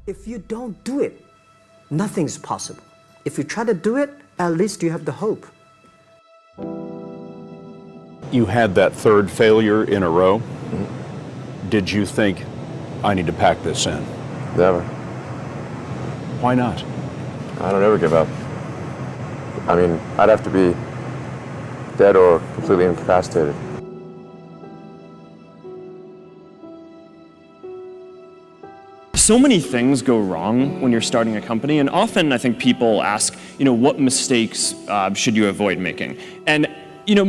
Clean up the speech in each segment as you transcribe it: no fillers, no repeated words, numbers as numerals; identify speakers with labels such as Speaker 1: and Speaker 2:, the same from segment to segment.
Speaker 1: If you don't do it, nothing's possible. If you try to do it, at least you have the hope.
Speaker 2: You had that third failure in a row. Did you think, I need to pack this in?
Speaker 3: Never.
Speaker 2: Why not?
Speaker 3: I don't ever give up. I mean, I'd have to be dead or completely incapacitated.
Speaker 4: So many things go wrong when you're starting a company, and often I think people ask, what mistakes should you avoid making? And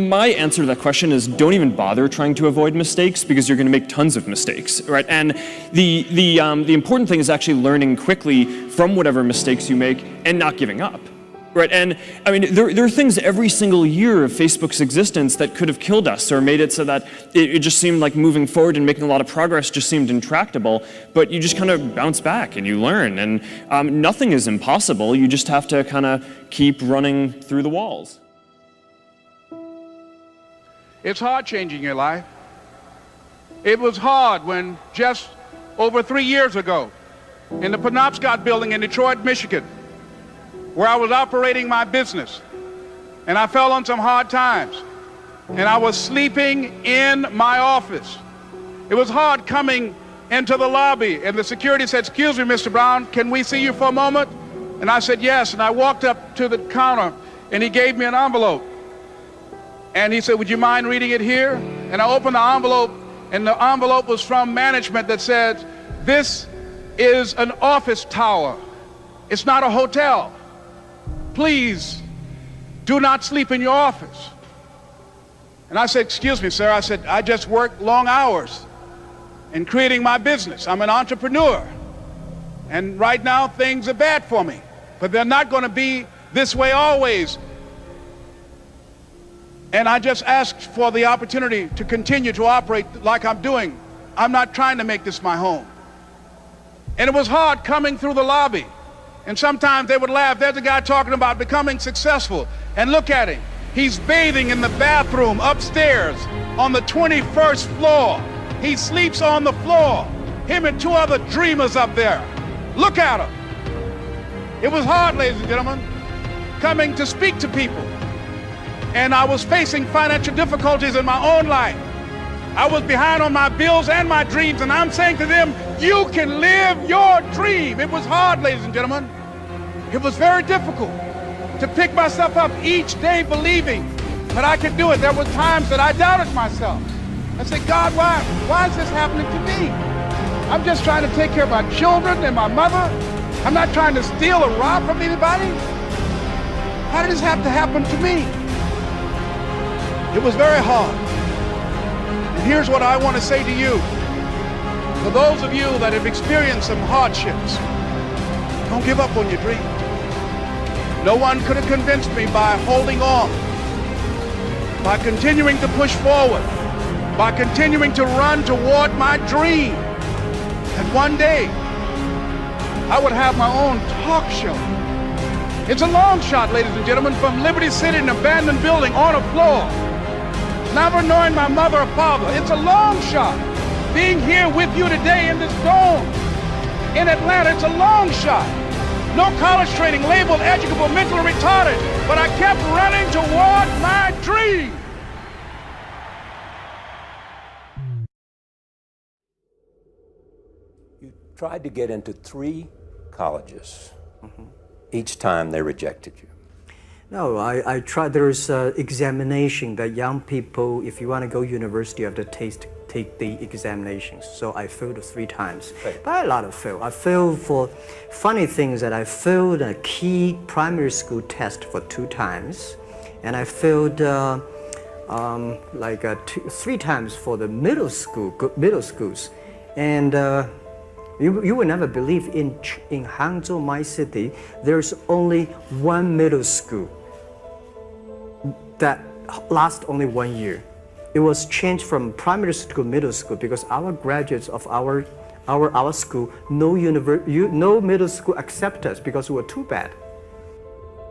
Speaker 4: my answer to that question is don't even bother trying to avoid mistakes because you're going to make tons of mistakes, right? And the important thing is actually learning quickly from whatever mistakes you make and not giving up. Right, and I mean, there are things every single year of Facebook's existence that could have killed us or made it so that it just seemed like moving forward and making a lot of progress just seemed intractable, but you just kind of bounce back and you learn, and nothing is impossible, you just have to kind of keep running through the walls.
Speaker 5: It's hard changing your life. It was hard when just over 3 years ago, in the Penobscot building in Detroit, Michigan, where I was operating my business, and I fell on some hard times, and I was sleeping in my office. It was hard coming into the lobby, and the security said, "Excuse me, Mr. Brown, can we see you for a moment?" And I said, "Yes," and I walked up to the counter, and he gave me an envelope. And he said, "Would you mind reading it here?" And I opened the envelope, and the envelope was from management that said, "This is an office tower. It's not a hotel. Please do not sleep in your office." And I said, "Excuse me, sir." I said, "I just work long hours in creating my business. I'm an entrepreneur. And right now things are bad for me, but they're not going to be this way always. And I just asked for the opportunity to continue to operate like I'm doing. I'm not trying to make this my home." And it was hard coming through the lobby. And sometimes they would laugh. There's a guy talking about becoming successful. And look at him. He's bathing in the bathroom upstairs on the 21st floor. He sleeps on the floor. Him and 2 other dreamers up there. Look at him. It was hard, ladies and gentlemen, coming to speak to people. And I was facing financial difficulties in my own life. I was behind on my bills and my dreams, and I'm saying to them, you can live your dream. It was hard, ladies and gentlemen. It was very difficult to pick myself up each day believing that I could do it. There were times that I doubted myself. I said, "God, why is this happening to me? I'm just trying to take care of my children and my mother. I'm not trying to steal or rob from anybody. How did this have to happen to me?" It was very hard. And here's what I want to say to you. For those of you that have experienced some hardships, don't give up on your dream. No one could have convinced me by holding on, by continuing to push forward, by continuing to run toward my dream, that one day I would have my own talk show. It's a long shot, ladies and gentlemen, from Liberty City, an abandoned building on a floor, never knowing my mother or father. It's a long shot. Being here with you today in this dome in Atlanta, it's a long shot. No college training, labeled educable, mentally retarded, but I kept running toward my dream.
Speaker 6: You tried to get into 3 colleges. Each time they rejected you.
Speaker 1: No, I tried. There's an examination that young people, if you want to go to university, you have to take the examinations. So I failed 3 times.
Speaker 6: Right.
Speaker 1: But a lot of fail. I failed for funny things that I failed a key primary school test for 2 times. And I failed 3 times for the middle schools. And you will never believe in Hangzhou, my city, there's only 1 middle school that lasts only 1 year. It was changed from primary school to middle school because our graduates of our school, no middle school accept us because we were too bad.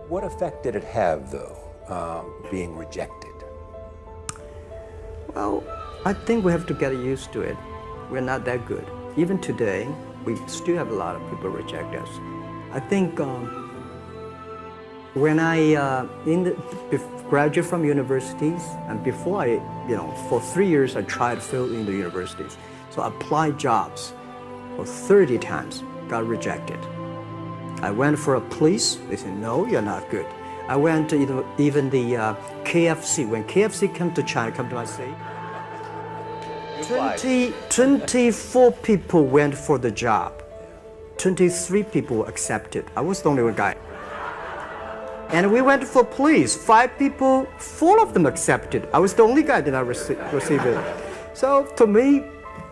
Speaker 6: What effect did it have, though, being rejected?
Speaker 1: Well, I think we have to get used to it. We're not that good. Even today, we still have a lot of people reject us. I think when I graduate from universities, and before I, for 3 years I tried to fill in the universities. So I applied jobs for 30 times, got rejected. I went for a police, they said, no, you're not good. I went to even the KFC. When KFC came to China, come to my city, 24 people went for the job. 23 people accepted. I was the only one guy. And we went for police. 5 people, 4 of them accepted. I was the only guy that I received it. So to me,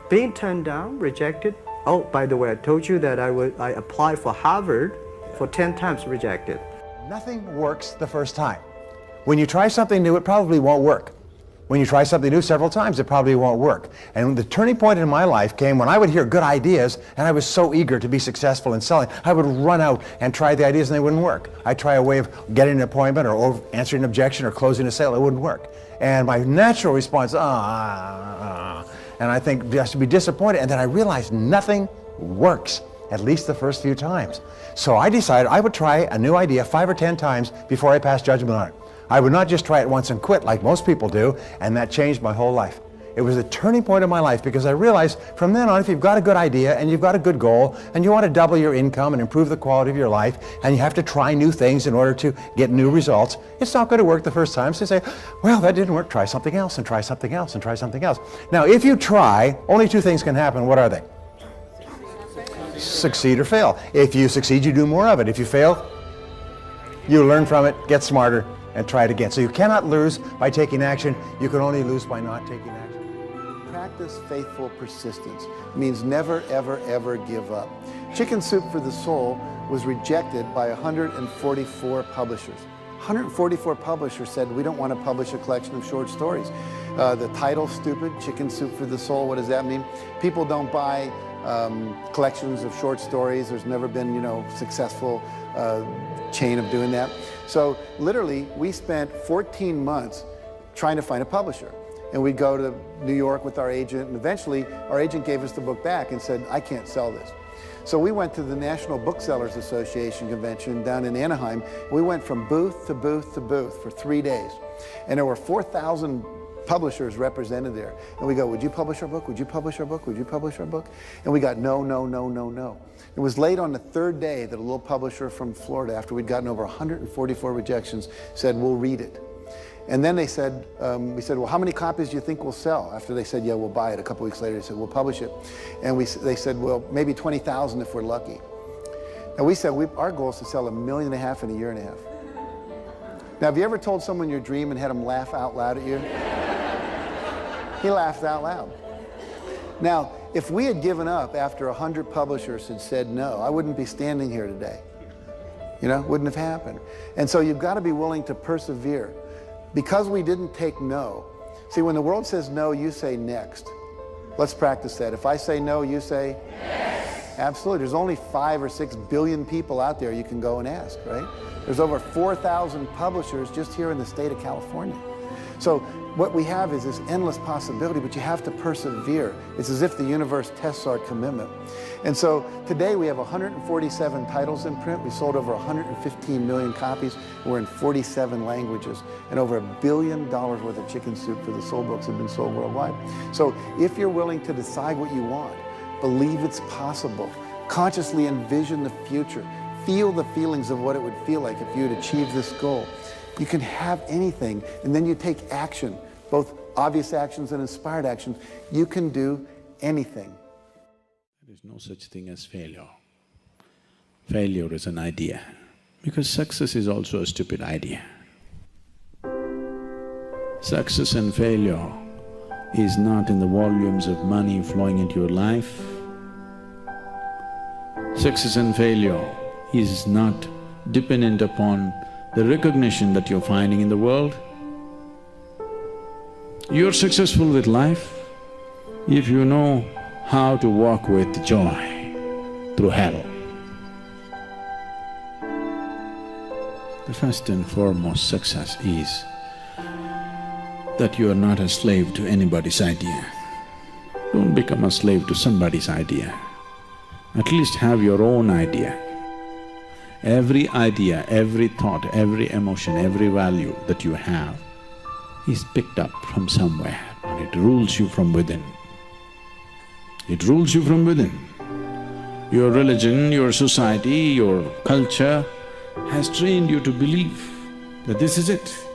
Speaker 1: being turned down, rejected. Oh, by the way, I told you that I applied for Harvard for 10 times, rejected.
Speaker 7: Nothing works the first time. When you try something new, it probably won't work. When you try something new several times, it probably won't work. And the turning point in my life came when I would hear good ideas, and I was so eager to be successful in selling, I would run out and try the ideas and they wouldn't work. I'd try a way of getting an appointment or answering an objection or closing a sale, it wouldn't work. And my natural response, and I think just to be disappointed, and then I realized nothing works, at least the first few times. So I decided I would try a new idea 5 or 10 times before I passed judgment on it. I would not just try it once and quit like most people do, and that changed my whole life. It was the turning point of my life because I realized from then on, if you've got a good idea and you've got a good goal and you want to double your income and improve the quality of your life and you have to try new things in order to get new results, it's not going to work the first time. So you say, well, that didn't work, try something else and try something else and try something else. Now, if you try, only 2 things can happen. What are they? Succeed or fail. If you succeed, you do more of it. If you fail, you learn from it, get smarter, and try it again. So you cannot lose by taking action. You can only lose by not taking action.
Speaker 8: Practice faithful persistence. It means never, ever, ever give up. Chicken Soup for the Soul was rejected by 144 publishers. 144 publishers said, we don't want to publish a collection of short stories. The title's stupid, Chicken Soup for the Soul, what does that mean? People don't buy collections of short stories. There's never been, successful chain of doing that. So literally, we spent 14 months trying to find a publisher. And we'd go to New York with our agent, and eventually our agent gave us the book back and said, I can't sell this. So we went to the National Booksellers Association convention down in Anaheim. We went from booth to booth to booth for 3 days. And there were 4,000 publishers represented there. And we go, would you publish our book? Would you publish our book? Would you publish our book? And we got no, no, no, no, no. It was late on the 3rd day that a little publisher from Florida, after we'd gotten over 144 rejections, said, we'll read it. And then they said, we said, well, how many copies do you think we'll sell? After they said, yeah, we'll buy it. A couple weeks later, they said, we'll publish it. And they said, well, maybe 20,000 if we're lucky. And we said, our goal is to sell 1.5 million in a year and a half. Now, have you ever told someone your dream and had them laugh out loud at you? He laughed out loud. Now, if we had given up after 100 publishers had said no, I wouldn't be standing here today. Wouldn't have happened. And so you've got to be willing to persevere. Because we didn't take no. See, when the world says no, you say next. Let's practice that. If I say no, you say yes. Absolutely. There's only 5 or 6 billion people out there you can go and ask, right? There's over 4,000 publishers just here in the state of California. So what we have is this endless possibility, but you have to persevere. It's as if the universe tests our commitment. And so today we have 147 titles in print. We sold over 115 million copies. We're in 47 languages. And over $1 billion worth of Chicken Soup for the Soul books have been sold worldwide. So if you're willing to decide what you want, believe it's possible, consciously envision the future, feel the feelings of what it would feel like if you had achieved this goal, you can have anything, and then you take action, both obvious actions and inspired actions. You can do anything.
Speaker 9: There is no such thing as failure. Failure is an idea, because success is also a stupid idea. Success and failure is not in the volumes of money flowing into your life. Success and failure is not dependent upon the recognition that you're finding in the world. You're successful with life if you know how to walk with joy through hell. The first and foremost success is that you are not a slave to anybody's idea. Don't become a slave to somebody's idea. At least have your own idea. Every idea, every thought, every emotion, every value that you have is picked up from somewhere and it rules you from within. It rules you from within. Your religion, your society, your culture has trained you to believe that this is it.